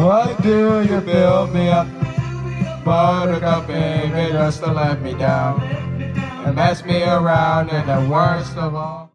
Why do you build me up? Buttercup, baby, just to let me down and mess me around, and the worst of all.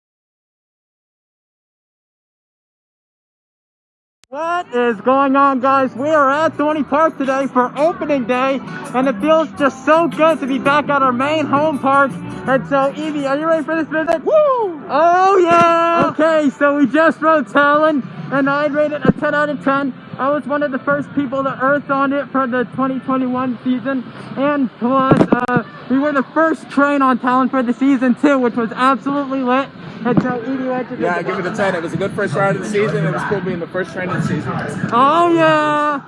What is going on, guys? We are at Dorney Park today for opening day, and it feels just so good to be back at our main home park. And so, Evie, are you ready for this visit? Woo! Oh yeah! Okay, so we just rode Talon, and I'd rate it a 10 out of 10. I was one of the first people to earth on it for the 2021 season, and plus, we were the first train on Talon for the season too, which was absolutely lit. And so, Evie, I give it a 10. It was a good first ride of the season. It was cool being the first train of the season. Oh yeah!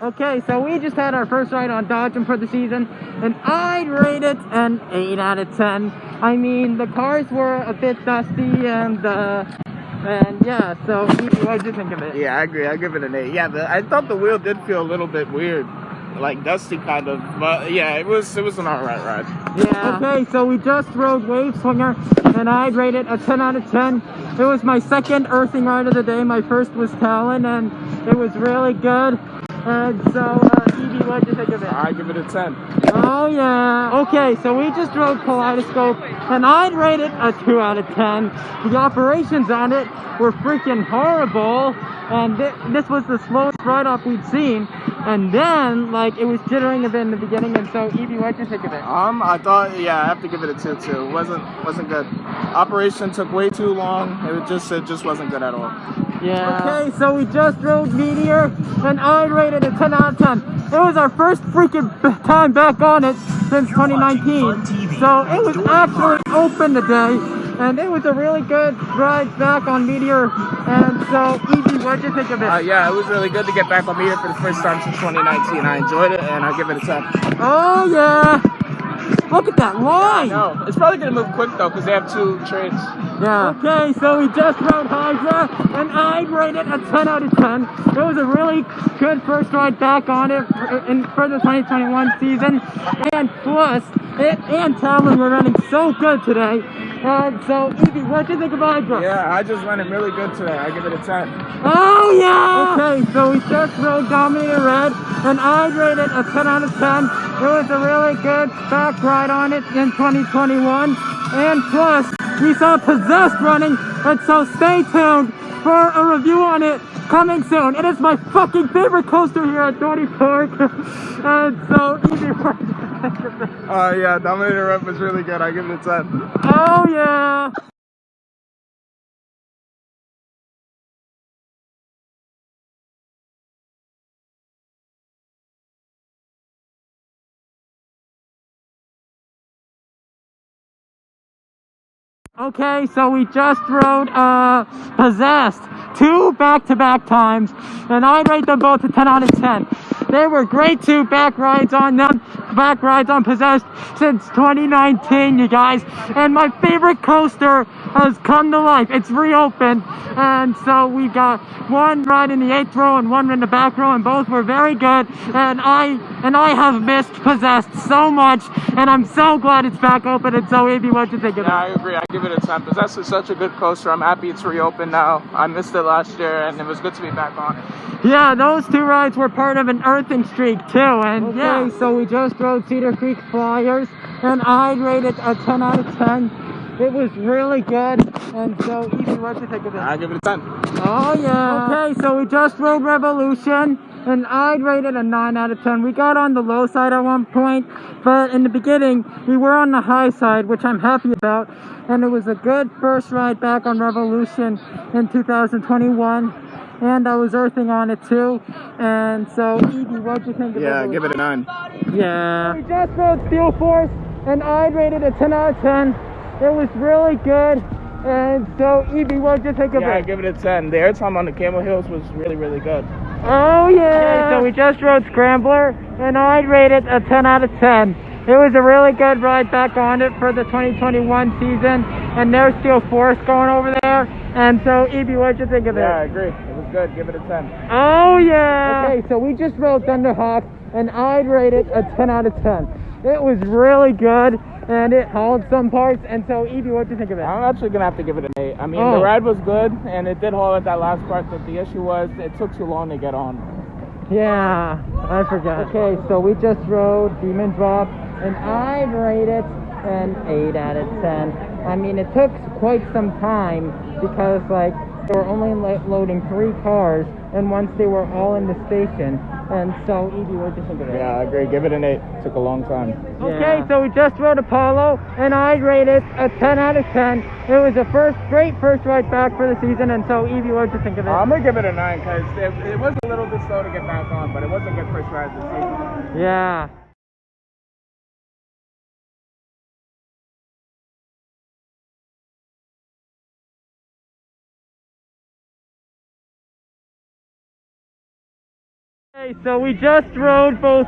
Okay, so we just had our first ride on DODGEM for the season, and I'd rate it an 8 out of 10. I mean, the cars were a bit dusty, and yeah, so what did you think of it? Yeah, I agree. I give it an 8. Yeah, I thought the wheel did feel a little bit weird, like dusty kind of, but yeah, it was an alright ride. Yeah. Okay, so we just rode Wave Swinger, and I'd rate it a 10 out of 10. It was my second earthing ride of the day. My first was Talon, and it was really good. And so, Evie, what did you think of it? I give it a 10. Oh yeah. Okay, so we just rode Kaleidoscope, and I'd rate it a 2 out of 10. The operations on it were freaking horrible, and this was the slowest ride up we'd seen. And then, like, it was jittering a bit in the beginning. And so, Evie, what did you think of it? I thought, yeah, I have to give it a 2 too. It wasn't good. Operation took way too long. It just wasn't good at all. Yeah. Okay, so we just rode Meteor, and I rated it 10 out of 10. It was our first freaking time back on it since 2019. So it was actually open today, and it was a really good ride back on Meteor. And so, Evie, what did you think of it? Yeah, it was really good to get back on Meteor for the first time since 2019. I enjoyed it, and I give it a 10. Oh yeah. Look at that line! No, it's probably gonna move quick though, because they have 2 trains. Yeah. Okay, so we just rode Hydra, and I'd rate it a 10 out of 10. It was a really good first ride back on it for the 2021 season, and plus, it and Talon were running so good today. And so, Evie, what do you think of Hydra? Yeah, I just running really good today. I give it a 10. Oh yeah! Okay, so we just rode Dominator Red, and I'd rate it a 10 out of 10. It was a really good back ride on it in 2021, and plus, we saw Possessed running, and so stay tuned for a review on it coming soon. It is my fucking favorite coaster here at Dorney Park. And so, Evie, yeah, Dominator Red was really good. I give it a 10. Oh yeah! Okay, so we just rode Possessed 2 back-to-back times, and I'd rate them both a 10 out of 10. They were great 2 back rides on Possessed since 2019, you guys. And my favorite coaster has come to life. It's reopened, and so we got 1 ride in the 8th row and 1 in the back row, and both were very good. And I have missed Possessed so much, and I'm so glad it's back open. And so, Evie, what do you think of it? Yeah, I agree. I give it a 10. Possessed is such a good coaster. I'm happy it's reopened now. I missed it last year, and it was good to be back on it. Yeah, those 2 rides were part of an earthing streak too, and okay, yeah. So we just rode Cedar Creek Flyers, and I'd rate it a 10 out of 10. It was really good, and so, Evie, what do you think of it? I give it a 10. Oh yeah. Okay, so we just rode Revolution, and I'd rate it a 9 out of 10. We got on the low side at one point, but in the beginning, we were on the high side, which I'm happy about, and it was a good first ride back on Revolution in 2021. And I was earthing on it too. And so, Evie, what do you think of it? Yeah, give it a 9. Yeah. We just rode Steel Force, and I'd rate it a 10 out of 10. It was really good. And so, Evie, what do you think of it? Yeah, I give it a 10. The airtime on the Camel Hills was really, really good. Oh yeah. Okay, so we just rode Scrambler, and I'd rate it a 10 out of 10. It was a really good ride back on it for the 2021 season, and there's Steel Force going over there. And so, Evie, what did you think of it? Yeah, I agree. It was good. Give it a 10. Oh, yeah. Okay, so we just rode THUNDERHAWK, and I'd rate it a 10 out of 10. It was really good, and it hauled some parts. And so, Evie, what'd you think of it? I'm actually gonna have to give it an 8. I mean, Oh. the ride was good, and it did haul at that last part. But the issue was it took too long to get on. Yeah, I forgot. Okay, so we just rode Demon Drop, and I'd rate it an 8 out of 10. I mean, it took quite some time because, like, they were only loading 3 cars, and once they were all in the station. And so, Evie, what'd you think of it? Yeah, I agree. Give it an 8. Took a long time. Okay, so we just rode Apollo, and I'd rate it a 10 out of 10. It was a great first ride back for the season, and so, Evie, what'd you think of it? I'm gonna give it a 9 because it was a little bit slow to get back on, but it was a good first ride this season. Yeah. Okay, so we just rode both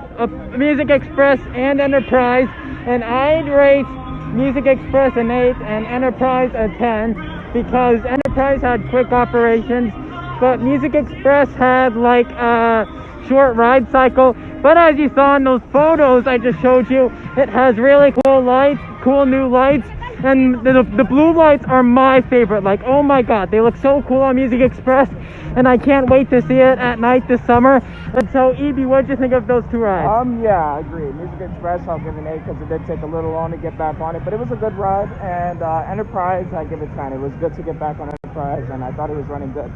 Music Express and Enterprise, and I'd rate Music Express an 8 and Enterprise a 10 because Enterprise had quick operations, but Music Express had like a short ride cycle. But as you saw in those photos I just showed you, it has really cool lights, cool new lights, and the blue lights are my favorite. Like, oh my god, they look so cool on Music Express, and I can't wait to see it at night this summer. And so, Evie, what did you think of those 2 rides? Yeah, I agree. Music Express, I'll give it an 8 because it did take a little long to get back on it, but it was a good ride. And Enterprise, I give it 10. It was good to get back on Enterprise, and I thought it was running good.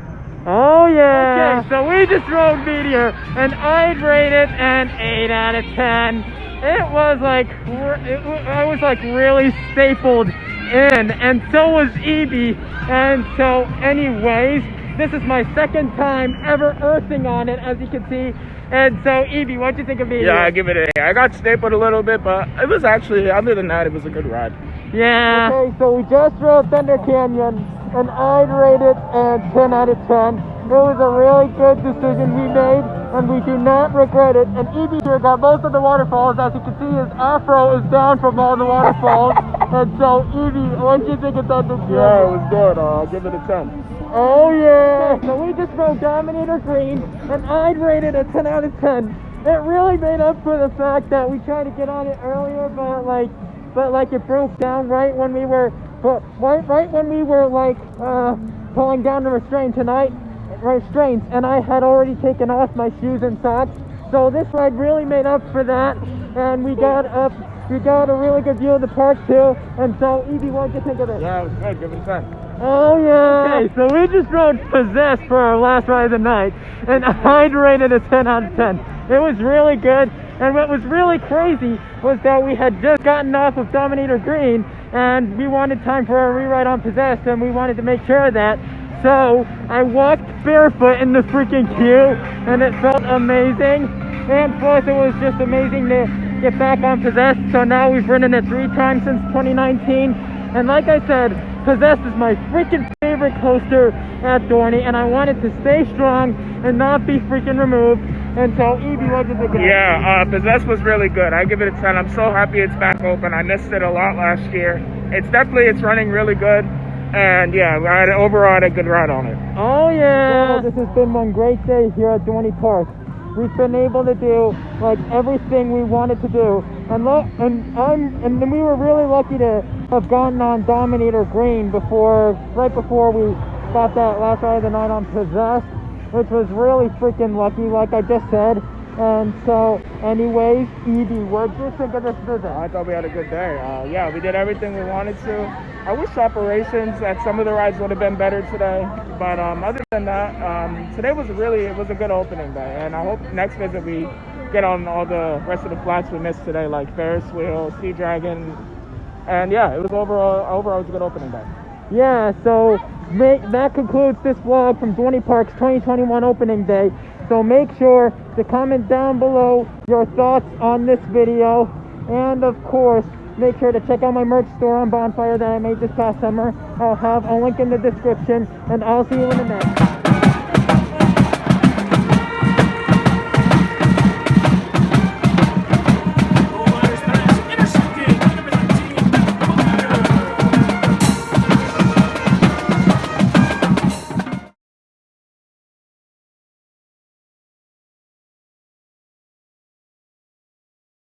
Oh yeah. Okay, so we just rode Meteor, and I'd rate it an 8 out of 10. It was like, I was like really stapled in, and so was Evie. And so anyways, this is my second time ever earthing on it, as you can see. And so, Evie, what'd you think of Meteor? Yeah, I give it an 8. I got stapled a little bit, but it was actually, other than that, it was a good ride. Yeah. Okay, so we just rode Thunder Canyon, and I'd rate it a 10 out of 10. It was a really good decision we made, and we do not regret it. And Evie here got most of the waterfalls. As you can see, his afro is down from all the waterfalls. And so, Evie, what did you think of Thunder Canyon? Yeah, it was good. I'll give it a 10. Oh yeah! So we just rode Dominator Green, and I'd rate it a 10 out of 10. It really made up for the fact that we tried to get on it earlier, but like it broke down right when we were, right when we were like pulling down the restraints, and I had already taken off my shoes and socks. So this ride really made up for that, and we got a really good view of the park too. And so, Evie, what did you think of it? Yeah, it was good. Give it a 10. Oh yeah! Okay, so we just rode Possessed for our last ride of the night, and I'd rate it a 10 out of 10. It was really good, and what was really crazy was that we had just gotten off of Dominator Green, and we wanted time for our rewrite on Possessed, and we wanted to make sure of that. So I walked barefoot in the freaking queue, and it felt amazing. And plus, it was just amazing to get back on Possessed. So now we've ridden it 3 times since 2019, and like I said, Possessed is my freaking favorite coaster at Dorney, and I wanted to stay strong and not be freaking removed. And so, Evie, what did you think of it? Yeah, Possessed was really good. I give it a 10. I'm so happy it's back open. I missed it a lot last year. It's running really good. And yeah, overall I had a good ride on it. Oh yeah! Well, this has been one great day here at Dorney Park. We've been able to do like everything we wanted to do, and we were really lucky to have gotten on Dominator Green right before we got that last ride of the night on Possessed, which was really freaking lucky, like I just said. And so, anyways, Evie, what did you think of this visit? I thought we had a good day. Yeah, we did everything we wanted to. I wish operations at some of the rides would have been better today, but other than that, today was a good opening day, and I hope next visit we get on all the rest of the flats we missed today, like Ferris wheel, Sea Dragon, and yeah, it was overall it was a good opening day. Yeah, so that concludes this vlog from Dorney Park's 2021 opening day. So make sure to comment down below your thoughts on this video, and of course, make sure to check out my merch store on Bonfire that I made this past summer. I'll have a link in the description, and I'll see you in the next.